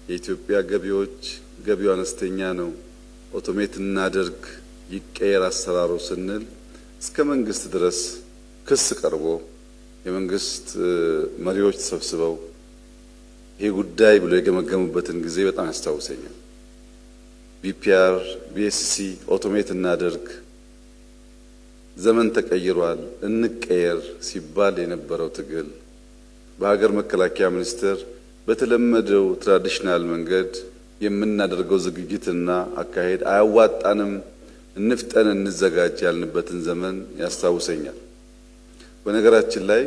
የኢትዮጵያ ገቢው አነስተኛ ነው፣ ኦቶሜት እናድርግ፣ ይቀየር አሰራሩ ስንል እስከ መንግስት ድረስ ክስ ቀርቦ የመንግስት መሪዎች ተሰብስበው ይሄ ጉዳይ ብሎ የገመገሙበትን ጊዜ በጣም ያስታውሰኛል። ቢፒአር፣ ቢኤስሲ ኦቶሜት እናድርግ፣ ዘመን ተቀይሯል፣ እንቀየር ሲባል የነበረው ትግል በሀገር መከላከያ ሚኒስቴር በተለመደው ትራዲሽናል መንገድ የምናደርገው ዝግጅትና አካሄድ አያዋጣንም፣ እንፍጠን፣ እንዘጋጅ ያልንበትን ዘመን ያስታውሰኛል። በነገራችን ላይ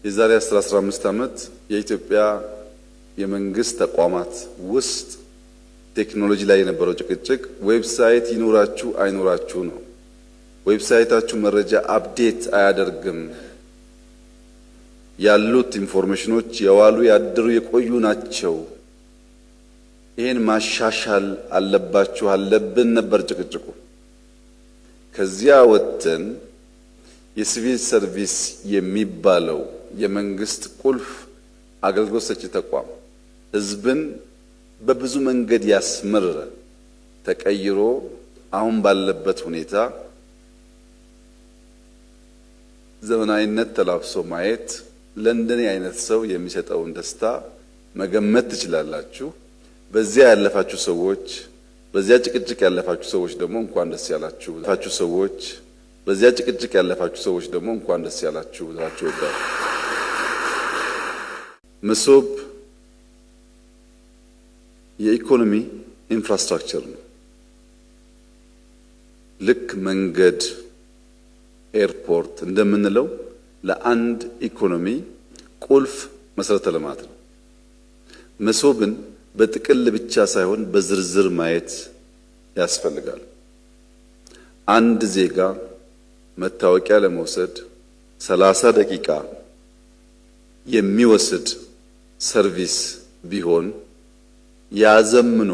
የዛሬ 15 ዓመት የኢትዮጵያ የመንግስት ተቋማት ውስጥ ቴክኖሎጂ ላይ የነበረው ጭቅጭቅ ዌብሳይት ይኖራችሁ አይኖራችሁ ነው። ዌብሳይታችሁ መረጃ አፕዴት አያደርግም፣ ያሉት ኢንፎርሜሽኖች የዋሉ ያደሩ የቆዩ ናቸው፣ ይሄን ማሻሻል አለባችሁ አለብን ነበር ጭቅጭቁ። ከዚያ ወጥተን የሲቪል ሰርቪስ የሚባለው የመንግስት ቁልፍ አገልግሎት ሰጪ ተቋም ህዝብን በብዙ መንገድ ያስመረረ ተቀይሮ አሁን ባለበት ሁኔታ ዘመናዊነት ተላብሶ ማየት ለእንደኔ አይነት ሰው የሚሰጠውን ደስታ መገመት ትችላላችሁ። በዚያ ያለፋችሁ ሰዎች፣ በዚያ ጭቅጭቅ ያለፋችሁ ሰዎች ደግሞ እንኳን ደስ ያላችሁ። በዚያ ጭቅጭቅ ያለፋችሁ ሰዎች ደግሞ እንኳን ደስ ያላችሁ ብላችሁ ወዳል። መሶብ የኢኮኖሚ ኢንፍራስትራክቸር ነው። ልክ መንገድ፣ ኤርፖርት እንደምንለው ለአንድ ኢኮኖሚ ቁልፍ መሰረተ ልማት ነው። መሶብን በጥቅል ብቻ ሳይሆን በዝርዝር ማየት ያስፈልጋል። አንድ ዜጋ መታወቂያ ለመውሰድ 30 ደቂቃ የሚወስድ ሰርቪስ ቢሆን ያዘምኖ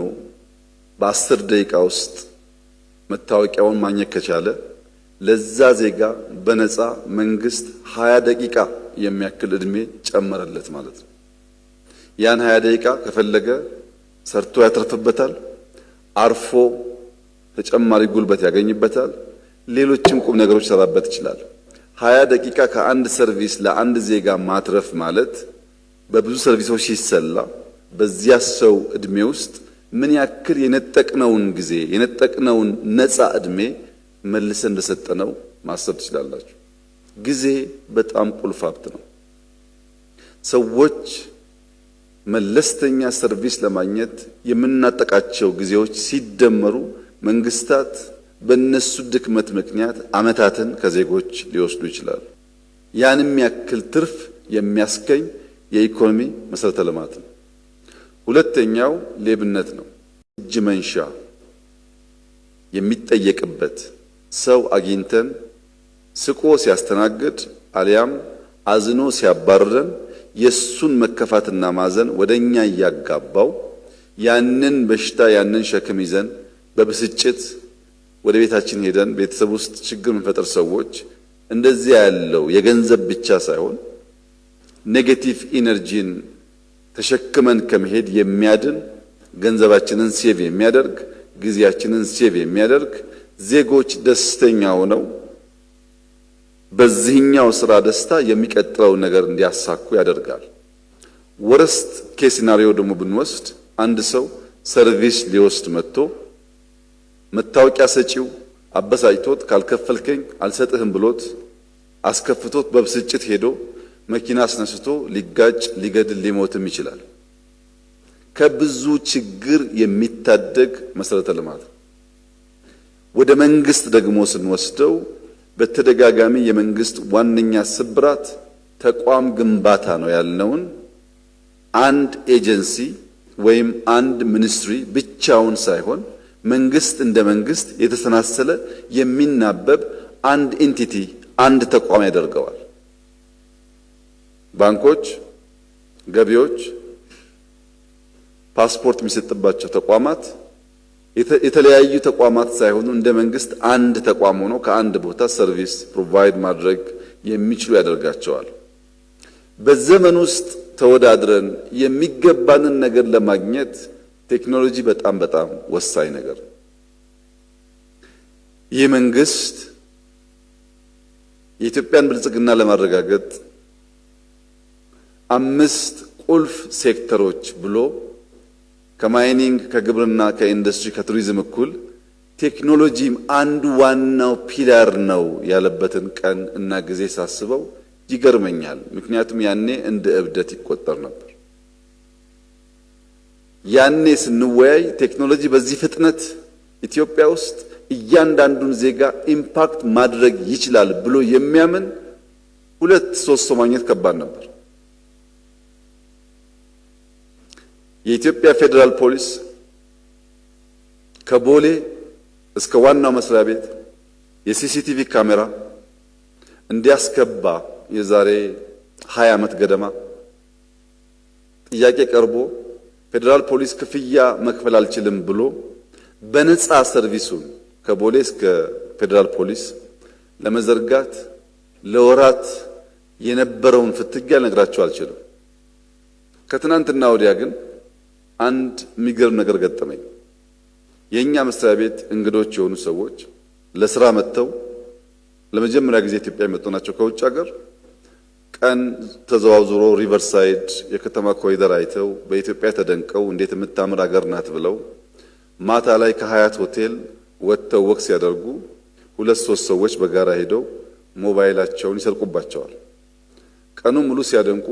በ10 ደቂቃ ውስጥ መታወቂያውን ማግኘት ከቻለ ለዛ ዜጋ በነፃ መንግስት 20 ደቂቃ የሚያክል እድሜ ጨመረለት ማለት ነው። ያን 20 ደቂቃ ከፈለገ ሰርቶ ያተርፍበታል፣ አርፎ ተጨማሪ ጉልበት ያገኝበታል፣ ሌሎችም ቁም ነገሮች ሰራበት ይችላል። 20 ደቂቃ ከአንድ ሰርቪስ ለአንድ ዜጋ ማትረፍ ማለት በብዙ ሰርቪሶች ሲሰላ በዚያ ሰው እድሜ ውስጥ ምን ያክል የነጠቅነውን ጊዜ የነጠቅነውን ነፃ እድሜ መልሰን እንደሰጠነው ማሰብ ትችላላችሁ። ጊዜ በጣም ቁልፍ ሀብት ነው። ሰዎች መለስተኛ ሰርቪስ ለማግኘት የምናጠቃቸው ጊዜዎች ሲደመሩ መንግስታት በእነሱ ድክመት ምክንያት አመታትን ከዜጎች ሊወስዱ ይችላሉ። ያንም ያክል ትርፍ የሚያስገኝ የኢኮኖሚ መሰረተ ልማት ነው። ሁለተኛው ሌብነት ነው። እጅ መንሻ የሚጠየቅበት ሰው አግኝተን ስቆ ሲያስተናግድ አሊያም አዝኖ ሲያባርረን የሱን መከፋትና ማዘን ወደኛ እያጋባው ያንን በሽታ ያንን ሸክም ይዘን በብስጭት ወደ ቤታችን ሄደን ቤተሰብ ውስጥ ችግር የምንፈጥር ሰዎች እንደዚህ ያለው የገንዘብ ብቻ ሳይሆን ኔጌቲቭ ኢነርጂን ተሸክመን ከመሄድ የሚያድን ገንዘባችንን ሴቭ የሚያደርግ ጊዜያችንን ሴቭ የሚያደርግ ዜጎች ደስተኛ ሆነው በዚህኛው ስራ ደስታ የሚቀጥለው ነገር እንዲያሳኩ ያደርጋል። ወረስት ኬስ ሲናሪዮ ደግሞ ብንወስድ አንድ ሰው ሰርቪስ ሊወስድ መጥቶ መታወቂያ ሰጪው አበሳጭቶት ካልከፈልከኝ አልሰጥህም ብሎት አስከፍቶት በብስጭት ሄዶ መኪና አስነስቶ ሊጋጭ ሊገድል ሊሞትም ይችላል። ከብዙ ችግር የሚታደግ መሰረተ ልማት። ወደ መንግስት ደግሞ ስንወስደው በተደጋጋሚ የመንግስት ዋነኛ ስብራት ተቋም ግንባታ ነው ያልነውን አንድ ኤጀንሲ ወይም አንድ ሚኒስትሪ ብቻውን ሳይሆን መንግስት እንደ መንግስት የተሰናሰለ የሚናበብ አንድ ኢንቲቲ አንድ ተቋም ያደርገዋል። ባንኮች፣ ገቢዎች፣ ፓስፖርት የሚሰጥባቸው ተቋማት የተለያዩ ተቋማት ሳይሆኑ እንደ መንግስት አንድ ተቋም ሆኖ ከአንድ ቦታ ሰርቪስ ፕሮቫይድ ማድረግ የሚችሉ ያደርጋቸዋል። በዘመን ውስጥ ተወዳድረን የሚገባንን ነገር ለማግኘት ቴክኖሎጂ በጣም በጣም ወሳኝ ነገር ነው። ይህ መንግስት የኢትዮጵያን ብልጽግና ለማረጋገጥ 5 ቁልፍ ሴክተሮች ብሎ ከማይኒንግ፣ ከግብርና፣ ከኢንዱስትሪ፣ ከቱሪዝም እኩል ቴክኖሎጂም አንዱ ዋናው ፒላር ነው ያለበትን ቀን እና ጊዜ ሳስበው ይገርመኛል። ምክንያቱም ያኔ እንደ እብደት ይቆጠር ነበር። ያኔ ስንወያይ ቴክኖሎጂ በዚህ ፍጥነት ኢትዮጵያ ውስጥ እያንዳንዱን ዜጋ ኢምፓክት ማድረግ ይችላል ብሎ የሚያምን 2-3 ሰው ማግኘት ከባድ ነበር። የኢትዮጵያ ፌዴራል ፖሊስ ከቦሌ እስከ ዋናው መስሪያ ቤት የሲሲቲቪ ካሜራ እንዲያስገባ የዛሬ 20 ዓመት ገደማ ጥያቄ ቀርቦ ፌዴራል ፖሊስ ክፍያ መክፈል አልችልም ብሎ በነፃ ሰርቪሱን ከቦሌ እስከ ፌዴራል ፖሊስ ለመዘርጋት ለወራት የነበረውን ፍትጊያ ልነግራችሁ አልችልም። ከትናንትና ወዲያ ግን አንድ የሚገርም ነገር ገጠመኝ። የኛ መስሪያ ቤት እንግዶች የሆኑ ሰዎች ለስራ መጥተው ለመጀመሪያ ጊዜ ኢትዮጵያ የመጡ ናቸው ከውጭ ሀገር። ቀን ተዘዋውሮ ሪቨርሳይድ የከተማ ኮሪደር አይተው በኢትዮጵያ ተደንቀው እንዴት የምታምር ሀገር ናት ብለው ማታ ላይ ከሀያት ሆቴል ወጥተው ወክ ሲያደርጉ 2-3 ሰዎች በጋራ ሄደው ሞባይላቸውን ይሰርቁባቸዋል። ቀኑ ሙሉ ሲያደንቁ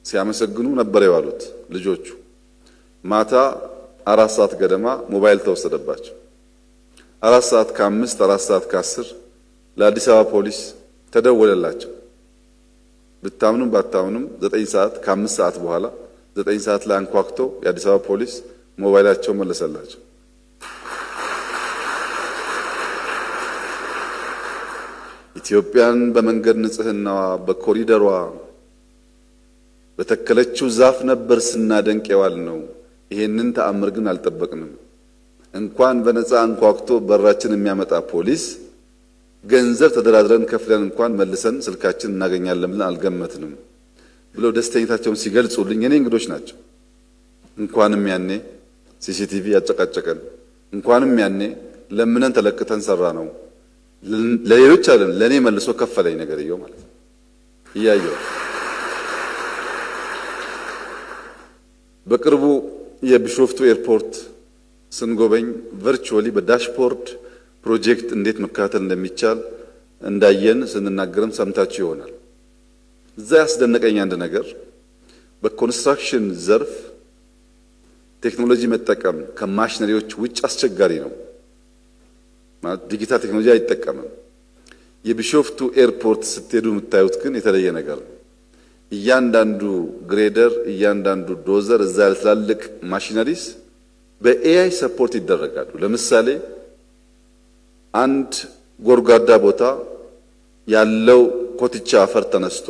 ሲያመሰግኑ ነበር የዋሉት ልጆቹ። ማታ 4 ሰዓት ገደማ ሞባይል ተወሰደባቸው። 4 ሰዓት ከ5 4 ሰዓት ከ10 ለአዲስ አበባ ፖሊስ ተደወለላቸው። ብታምኑም ባታምኑም 9 ሰዓት ከ5 ሰዓት በኋላ 9 ሰዓት ላይ አንኳኩቶ የአዲስ አበባ ፖሊስ ሞባይላቸው መለሰላቸው። ኢትዮጵያን በመንገድ ንጽህናዋ በኮሪደሯ በተከለችው ዛፍ ነበር ስናደንቅ የዋል ነው። ይሄንን ተአምር ግን አልጠበቅንም። እንኳን በነፃ አንኳኩቶ በራችን የሚያመጣ ፖሊስ ገንዘብ ተደራድረን ከፍለን እንኳን መልሰን ስልካችን እናገኛለን ብለን አልገመትንም ብለው ደስተኝነታቸውን ሲገልጹልኝ የኔ እንግዶች ናቸው። እንኳንም ያኔ ሲሲቲቪ ያጨቃጨቀን፣ እንኳንም ያኔ ለምነን ተለቅተን ሰራ ነው። ለሌሎች አይደለም ለኔ መልሶ ከፈለኝ ነገርየው ማለት ነው። እያየው በቅርቡ የቢሾፍቱ ኤርፖርት ስንጎበኝ ቨርቹዋሊ በዳሽቦርድ ፕሮጀክት እንዴት መከታተል እንደሚቻል እንዳየን ስንናገርም ሰምታችሁ ይሆናል። እዛ ያስደነቀኝ አንድ ነገር በኮንስትራክሽን ዘርፍ ቴክኖሎጂ መጠቀም ከማሽነሪዎች ውጭ አስቸጋሪ ነው። ማለት ዲጂታል ቴክኖሎጂ አይጠቀምም። የቢሾፍቱ ኤርፖርት ስትሄዱ የምታዩት ግን የተለየ ነገር ነው። እያንዳንዱ ግሬደር፣ እያንዳንዱ ዶዘር፣ እዛ ያለ ትላልቅ ማሽነሪስ በኤአይ ሰፖርት ይደረጋሉ። ለምሳሌ አንድ ጎርጓዳ ቦታ ያለው ኮትቻ አፈር ተነስቶ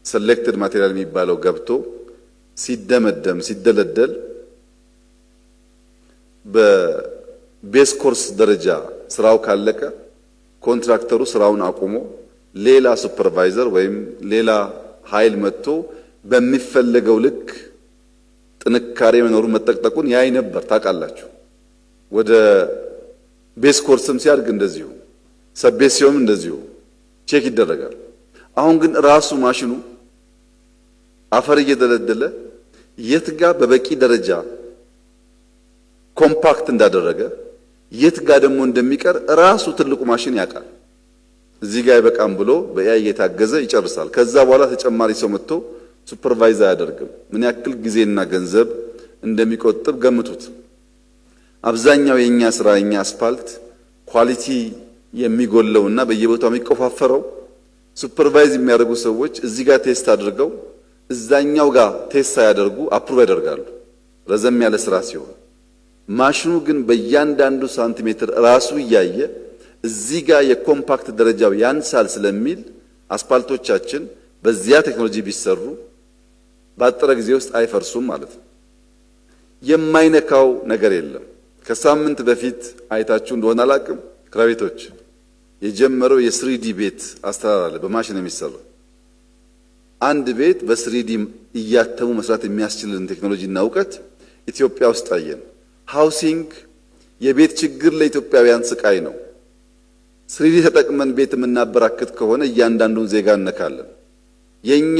ሴሌክትድ ማቴሪያል የሚባለው ገብቶ ሲደመደም ሲደለደል በቤስ ኮርስ ደረጃ ስራው ካለቀ ኮንትራክተሩ ስራውን አቁሞ ሌላ ሱፐርቫይዘር ወይም ሌላ ኃይል መጥቶ በሚፈለገው ልክ ጥንካሬ መኖሩን መጠቅጠቁን ያይ ነበር። ታውቃላችሁ። ወደ ቤስ ኮርስም ሲያድግ እንደዚሁ ሰቤስ ሲሆን እንደዚሁ ቼክ ይደረጋል። አሁን ግን ራሱ ማሽኑ አፈር እየደለደለ የት ጋር በበቂ ደረጃ ኮምፓክት እንዳደረገ የት ጋር ደግሞ እንደሚቀር ራሱ ትልቁ ማሽን ያውቃል። እዚህ ጋር ይበቃም ብሎ በኤአይ እየታገዘ ይጨርሳል። ከዛ በኋላ ተጨማሪ ሰው መጥቶ ሱፐርቫይዝ አያደርግም። ምን ያክል ጊዜና ገንዘብ እንደሚቆጥብ ገምቱት። አብዛኛው የኛ ስራ የኛ አስፋልት ኳሊቲ የሚጎለውና በየቦታው የሚቆፋፈረው ሱፐርቫይዝ የሚያደርጉ ሰዎች እዚህ ጋር ቴስት አድርገው እዛኛው ጋር ቴስት ሳያደርጉ አፕሩቭ ያደርጋሉ ረዘም ያለ ስራ ሲሆን። ማሽኑ ግን በእያንዳንዱ ሳንቲሜትር ራሱ እያየ እዚህ ጋር የኮምፓክት ደረጃው ያንሳል ስለሚል አስፋልቶቻችን በዚያ ቴክኖሎጂ ቢሰሩ ባጠረ ጊዜ ውስጥ አይፈርሱም ማለት ነው። የማይነካው ነገር የለም። ከሳምንት በፊት አይታችሁ እንደሆነ አላቅም ክራቤቶች የጀመረው የስሪዲ ቤት አስተራር አለ በማሽን የሚሰራ አንድ ቤት በስሪዲ እያተሙ መስራት የሚያስችልን ቴክኖሎጂና እውቀት ኢትዮጵያ ውስጥ አየን። ሃውሲንግ የቤት ችግር ለኢትዮጵያውያን ስቃይ ነው። ስሪዲ ተጠቅመን ቤት የምናበራክት ከሆነ እያንዳንዱን ዜጋ እነካለን። የኛ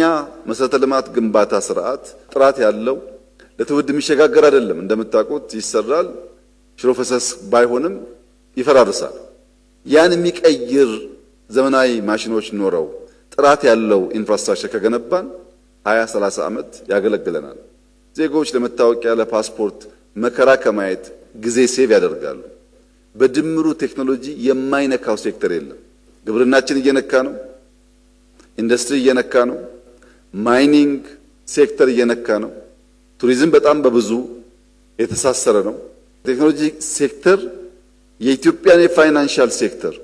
መሰረተ ልማት ግንባታ ስርዓት ጥራት ያለው ለትውልድ የሚሸጋገር አይደለም። እንደምታውቁት ይሰራል፣ ሽሮ ፈሰስ ባይሆንም ይፈራርሳል። ያን የሚቀይር ዘመናዊ ማሽኖች ኖረው ጥራት ያለው ኢንፍራስትራክቸር ከገነባን 20-30 ዓመት ያገለግለናል። ዜጎች ለመታወቂያ ለፓስፖርት መከራ ከማየት ጊዜ ሴቭ ያደርጋሉ። በድምሩ ቴክኖሎጂ የማይነካው ሴክተር የለም። ግብርናችን እየነካ ነው፣ ኢንዱስትሪ እየነካ ነው፣ ማይኒንግ ሴክተር እየነካ ነው። ቱሪዝም በጣም በብዙ የተሳሰረ ነው። ቴክኖሎጂ ሴክተር የኢትዮጵያን የፋይናንሻል ሴክተር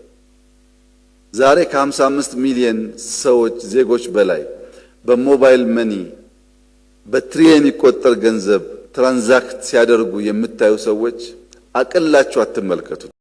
ዛሬ ከ55 ሚሊዮን ሰዎች ዜጎች በላይ በሞባይል መኒ በትሪሊየን የሚቆጠር ገንዘብ ትራንዛክት ሲያደርጉ የምታዩ ሰዎች አቅላችሁ አትመልከቱት።